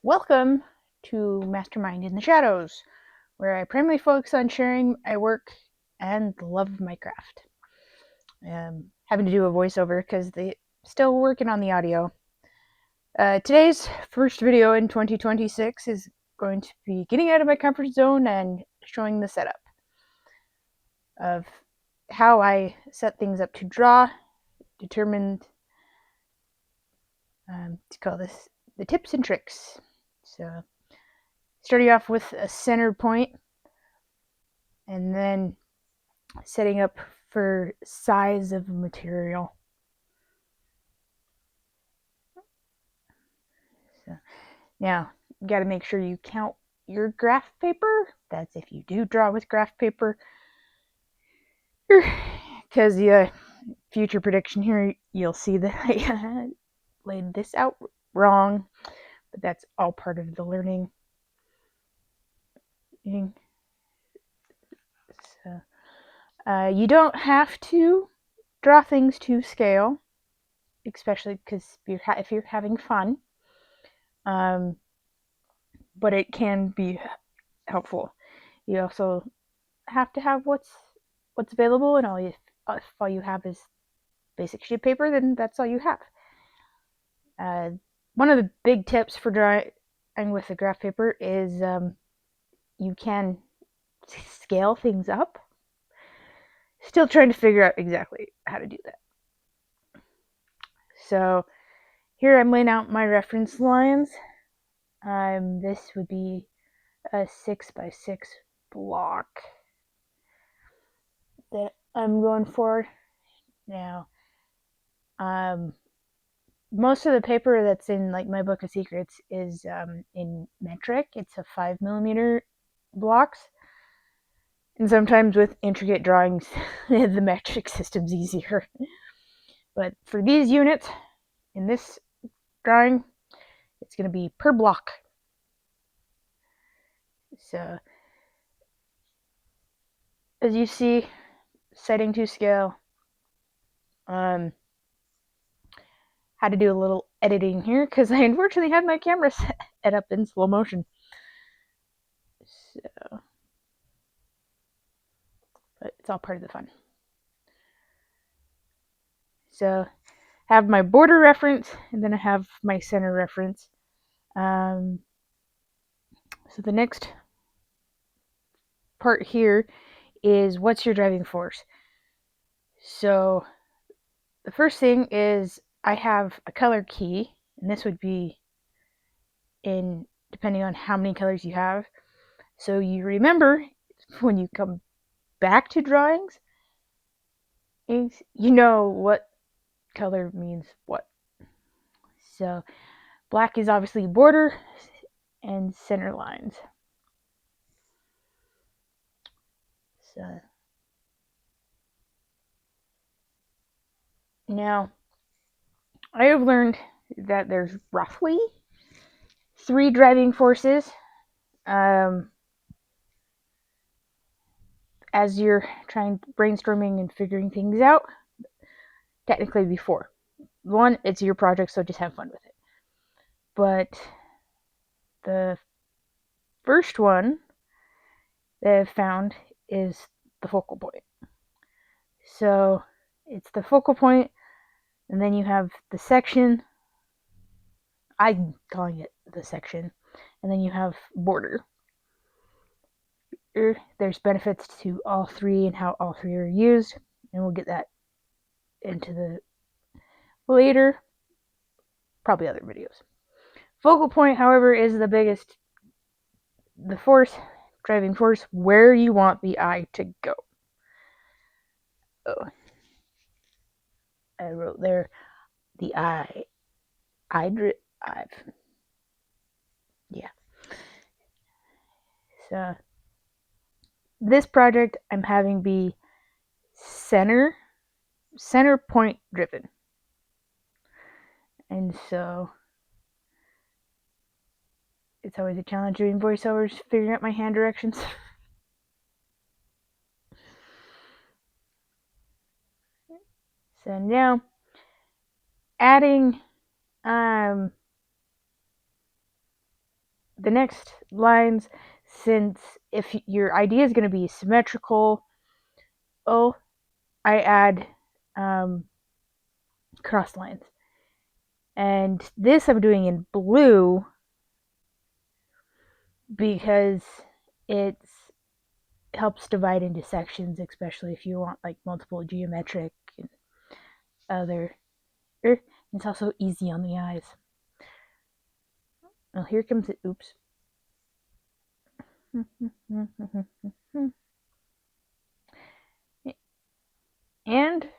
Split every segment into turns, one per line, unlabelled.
Welcome to Mastermind in the Shadows, where I primarily focus on sharing my work and the love of Minecraft. Having to do a voiceover because they're still working on the audio. Today's first video in 2026 is going to be getting out of my comfort zone and showing the setup of how I set things up to draw, determined to call this the tips and tricks. So starting off with a center point and then setting up for size of material. So now you got to make sure you count your graph paper. That's if you do draw with graph paper. Because future prediction here, you'll see that I laid this out wrong, but that's all part of the learning. So, you don't have to draw things to scale, especially because if you're having fun. But it can be helpful. You also have to have what's available, and if all you have is basic sheet paper, then that's all you have. One of the big tips for drawing with the graph paper is you can scale things up. Still trying to figure out exactly how to do that. So here I'm laying out my reference lines. This would be a 6x6 block that I'm going for now. Most of the paper that's in like my book of secrets is in metric. It's a 5mm blocks, and sometimes with intricate drawings the metric system's easier, but for these units in this drawing it's going to be per block. So as you see, setting to scale. Had to do a little editing here because I unfortunately had my camera set up in slow motion. So, but it's all part of the fun. So, have my border reference, and then I have my center reference. So the next part here is what's your driving force. So the first thing is I have a color key, and this would be in depending on how many colors you have. So you remember when you come back to drawings, you know what color means what. So black is obviously border and center lines. So now I have learned that there's roughly 3 driving forces as you're brainstorming and figuring things out. Technically before. One, it's your project, so just have fun with it. But the first one that I've found is the focal point. So it's the focal point, and then you have the section. I'm calling it the section. And then you have border. There's benefits to all 3 and how all 3 are used, and we'll get that into the later, probably other videos. Focal point, however, is the biggest, the force, driving force, where you want the eye to go. Oh, I wrote there the eye. Yeah. So this project I'm having be center point driven. And so it's always a challenge doing voiceovers, figuring out my hand directions. So now adding the next lines, since if your idea is going to be symmetrical, I add cross lines. And this I'm doing in blue because it helps divide into sections, especially if you want like multiple geometric and other. It's also easy on the eyes. Well, here comes it. Oops. And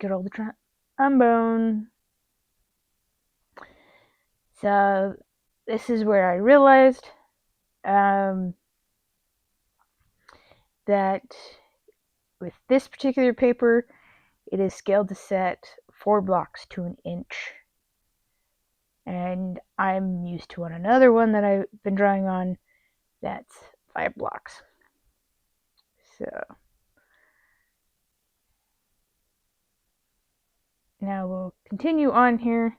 good old trombone. So this is where I realized that with this particular paper, it is scaled to set 4 blocks to an inch. And I'm used to on another one that I've been drawing on that's 5 blocks. So now we'll continue on here.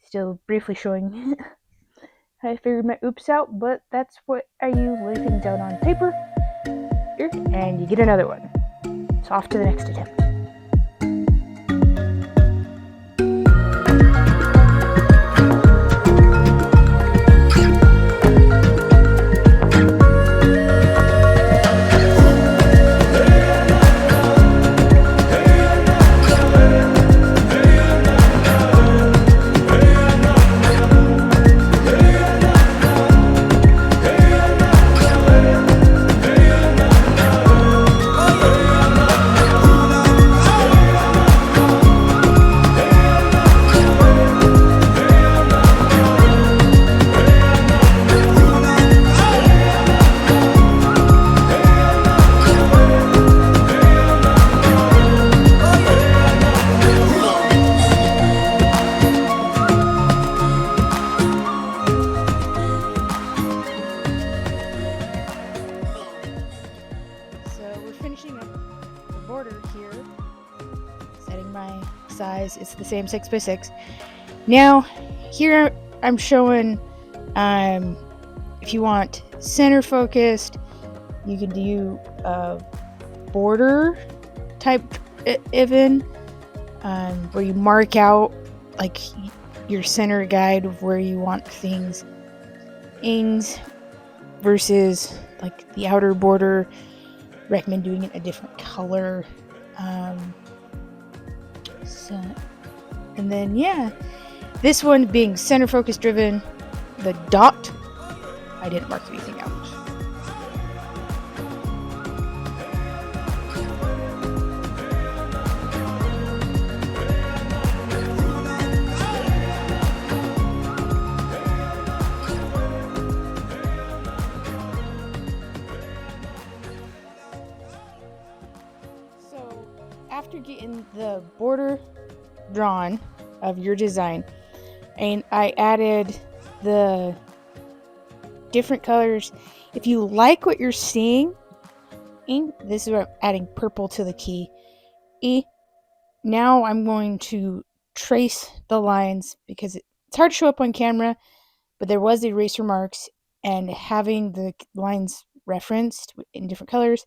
Still briefly showing how I figured my oops out, but that's what I use, lay things out on paper. Here, and you get another one. So off to the next attempt. Size, it's the same 6x6. Now here I'm showing if you want center focused, you can do a border type even where you mark out like your center guide of where you want things versus like the outer border. Recommend doing it a different color. And then this one being center focus driven, the dot, I didn't mark anything out. So after getting the border drawn of your design, and I added the different colors. If you like what you're seeing, this is where I'm adding purple to the key E. Now I'm going to trace the lines because it's hard to show up on camera, but there was eraser marks, and having the lines referenced in different colors,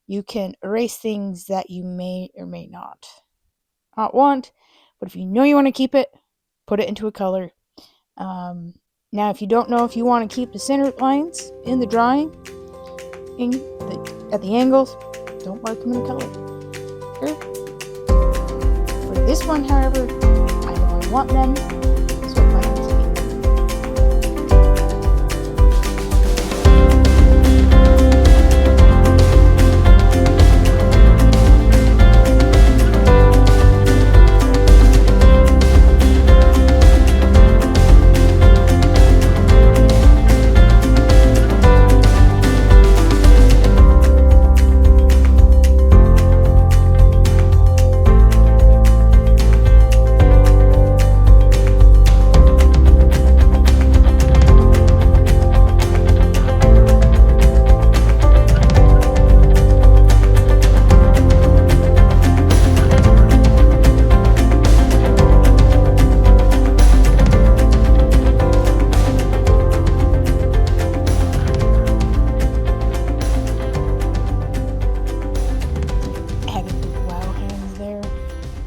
you can erase things that you may or may not want. But if you know you want to keep it, put it into a color. Now, if you don't know if you want to keep the center lines in the drawing, at the angles, don't mark them in a color. For this one, however, I know I want them, so I plan to keep them.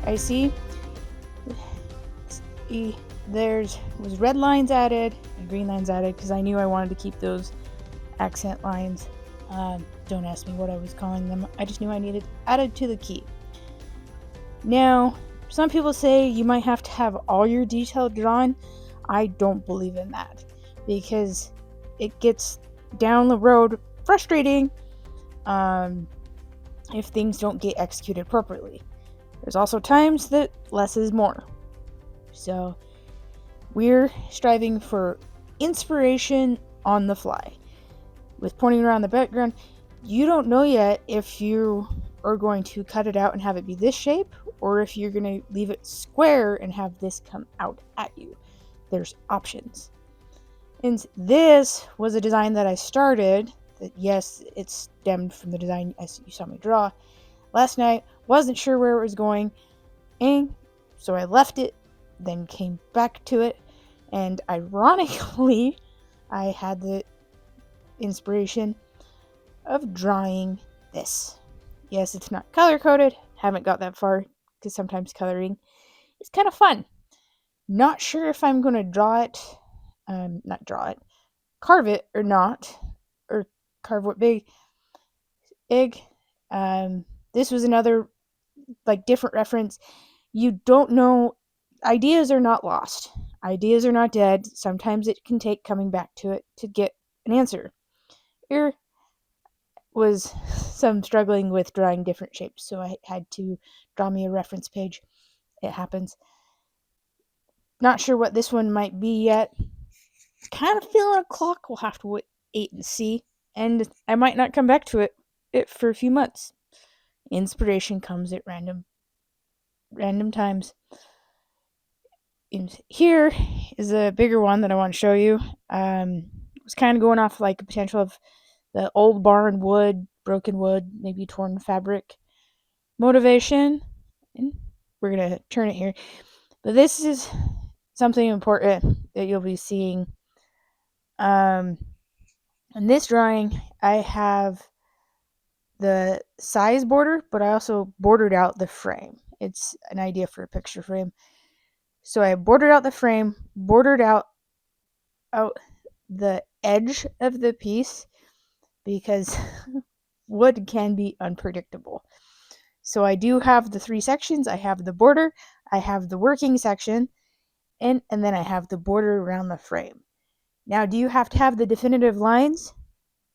I see was red lines added and green lines added because I knew I wanted to keep those accent lines. Don't ask me what I was calling them. I just knew I needed added to the key. Now, some people say you might have to have all your detail drawn. I don't believe in that because it gets down the road frustrating if things don't get executed properly. There's also times that less is more. So we're striving for inspiration on the fly. With pointing around the background, you don't know yet if you are going to cut it out and have it be this shape, or if you're going to leave it square and have this come out at you. There's options. And this was a design that I started, that yes, it stemmed from the design as you saw me draw last night. Wasn't sure where it was going, and so I left it, then came back to it, and ironically, I had the inspiration of drawing this. Yes, it's not color coded, haven't got that far, because sometimes coloring is kind of fun. Not sure if I'm going to carve it or not, or carve what big egg. This was another different reference. You don't know, ideas are not lost. Ideas are not dead. Sometimes it can take coming back to it to get an answer. Here was some struggling with drawing different shapes, so I had to draw me a reference page. It happens. Not sure what this one might be yet. Kind of feeling a clock. We'll have to wait and see. And I might not come back to it for a few months. Inspiration comes at random times. And here is a bigger one that I want to show you. Was kind of going off like a potential of the old barn wood, broken wood, maybe torn fabric motivation. And we're going to turn it here. But this is something important that you'll be seeing. In this drawing, I have the size border, but I also bordered out the frame. It's an idea for a picture frame. So I bordered out the frame, bordered out the edge of the piece, because wood can be unpredictable. So I do have the 3 sections. I have the border, I have the working section, and then I have the border around the frame. Now, do you have to have the definitive lines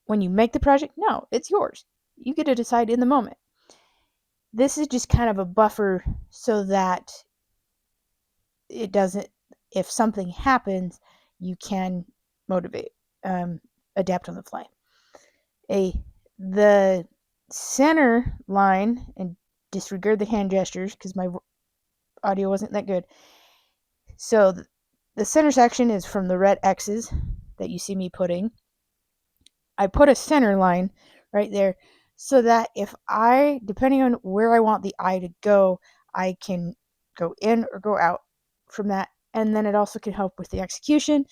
when you make the project? No, it's yours. You get to decide in the moment. This is just kind of a buffer so that it doesn't, if something happens, you can adapt on the fly. The center line, and disregard the hand gestures because my audio wasn't that good. So the center section is from the red X's that you see me putting. I put a center line right there so that if depending on where I want the eye to go, I can go in or go out from that. And then it also can help with the execution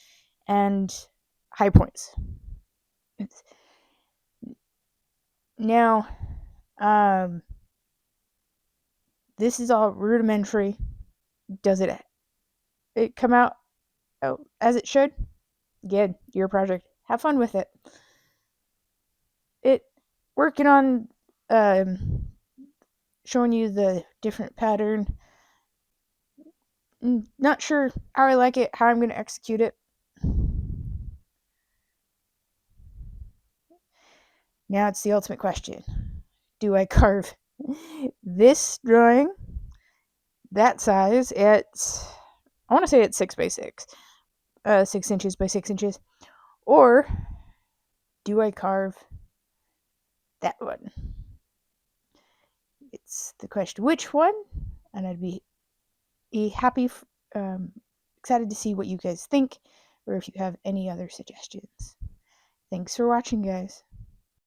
and high points. Now, this is all rudimentary. Does it come out as it should? Good, your project. Have fun with it. Working on showing you the different pattern. Not sure how I like it, how I'm going to execute it. Now it's the ultimate question. Do I carve this drawing that size I want to say it's 6 by 6, 6 inches by 6 inches, or do I carve that one? It's the question, which one? And I'd be happy, excited to see what you guys think, or if you have any other suggestions. Thanks for watching, guys.